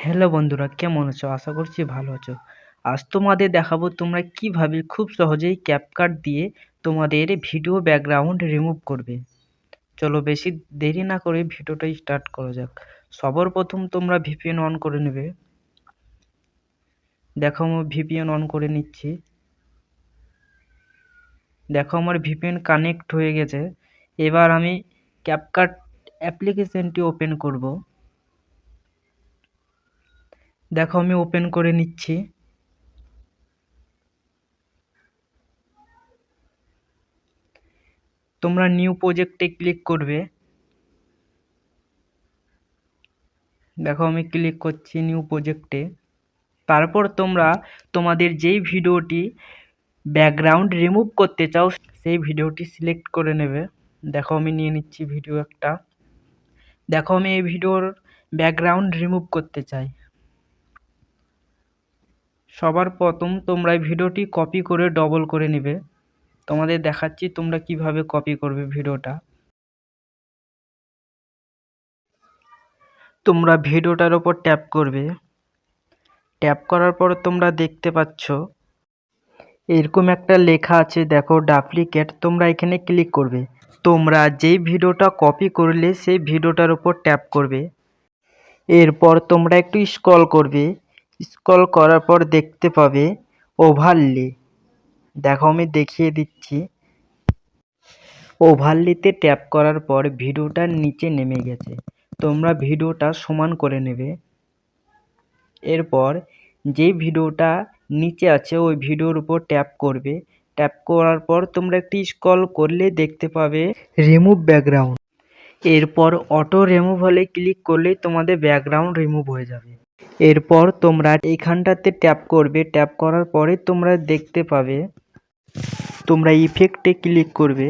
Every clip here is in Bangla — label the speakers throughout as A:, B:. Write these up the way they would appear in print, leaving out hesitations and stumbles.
A: হ্যালো বন্ধুরা, কেমন আছো? আশা করছি ভালো আছো। আজ তোমাদের দেখাবো তোমরা কিভাবে খুব সহজেই ক্যাপকাট দিয়ে তোমাদের ভিডিও ব্যাকগ্রাউন্ড রিমুভ করবে। চলো বেশি দেরি না করে ভিডিওটা স্টার্ট করা যাক। সবার প্রথম তোমরা ভিপিএন অন করে নেবে। দেখো আমি ভিপিএন অন করে নিচ্ছি। দেখো আমার ভিপিএন কানেক্ট হয়ে গেছে। এবার আমি ক্যাপকাট অ্যাপ্লিকেশনটি ওপেন করব। দেখো আমি ওপেন করে নিচ্ছি। তোমরা নিউ প্রজেক্টে ক্লিক করবে। দেখো আমি ক্লিক করছি নিউ প্রজেক্টে। তারপর তোমরা তোমাদের যেই ভিডিওটি ব্যাকগ্রাউন্ড রিমুভ করতে চাও সেই ভিডিওটি সিলেক্ট করে নেবে। দেখো আমি নিয়ে নিচ্ছি ভিডিও একটা। দেখো আমি এই ভিডিওর ব্যাকগ্রাউন্ড রিমুভ করতে চাই। সবার প্রথম তোমরা এই ভিডিওটি কপি করে ডবল করে নেবে। তোমাদের দেখাচ্ছি তোমরা কিভাবে কপি করবে ভিডিওটা। তোমরা ভিডিওটার ওপর ট্যাপ করবে। ট্যাপ করার পর তোমরা দেখতে পাচ্ছ এরকম একটা লেখা আছে, দেখো ডুপ্লিকেট। তোমরা এখানে ক্লিক করবে। তোমরা যেই ভিডিওটা কপি করলে সেই ভিডিওটার উপর ট্যাপ করবে। এরপর তোমরা একটু স্ক্রল করবে। স্ক্রল করার পর দেখতে পাবে ওভারলে। দেখো আমি দেখিয়ে দিচ্ছি। ওভারলেতে ট্যাপ করার পর ভিডিওটার নিচে নেমে গেছে। তোমরা ভিডিওটা সমান করে নেবে। এরপর যে ভিডিওটা নিচে আছে ওই ভিডিওর উপর ট্যাপ করবে। ট্যাপ করার পর তোমরা একটু স্ক্রল করলে দেখতে পাবে রিমুভ ব্যাকগ্রাউন্ড। এরপর অটো রিমুভ হলে ক্লিক করলে তোমাদের ব্যাকগ্রাউন্ড রিমুভ হয়ে যাবে। এরপর তোমরা এইখানটাতে ট্যাপ করবে। ট্যাপ করার পরে তোমরা দেখতে পাবে তোমরা ইফেক্টে ক্লিক করবে।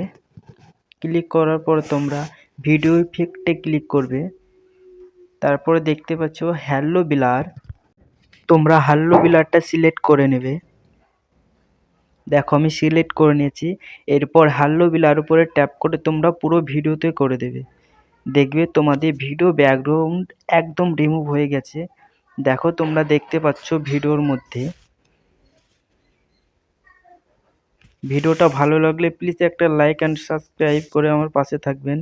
A: ক্লিক করার পর তোমরা ভিডিও ইফেক্টে ক্লিক করবে। তারপরে দেখতে পাচ্ছ হ্যালো ব্লার। তোমরা হ্যালো ব্লারটা সিলেক্ট করে নেবে। দেখো আমি সিলেক্ট করে নিয়েছি। এরপর হ্যালো ব্লার উপরে ট্যাপ করে তোমরা পুরো ভিডিওতে করে দেবে। দেখবে তোমাদের ভিডিও ব্যাকগ্রাউন্ড একদম রিমুভ হয়ে গেছে। দেখো তোমরা দেখতে পাচ্ছ ভিডিওর মধ্যে। ভিডিওটা ভালো লাগলে প্লিজ একটা লাইক অ্যান্ড সাবস্ক্রাইব করে আমার পাশে থাকবেন।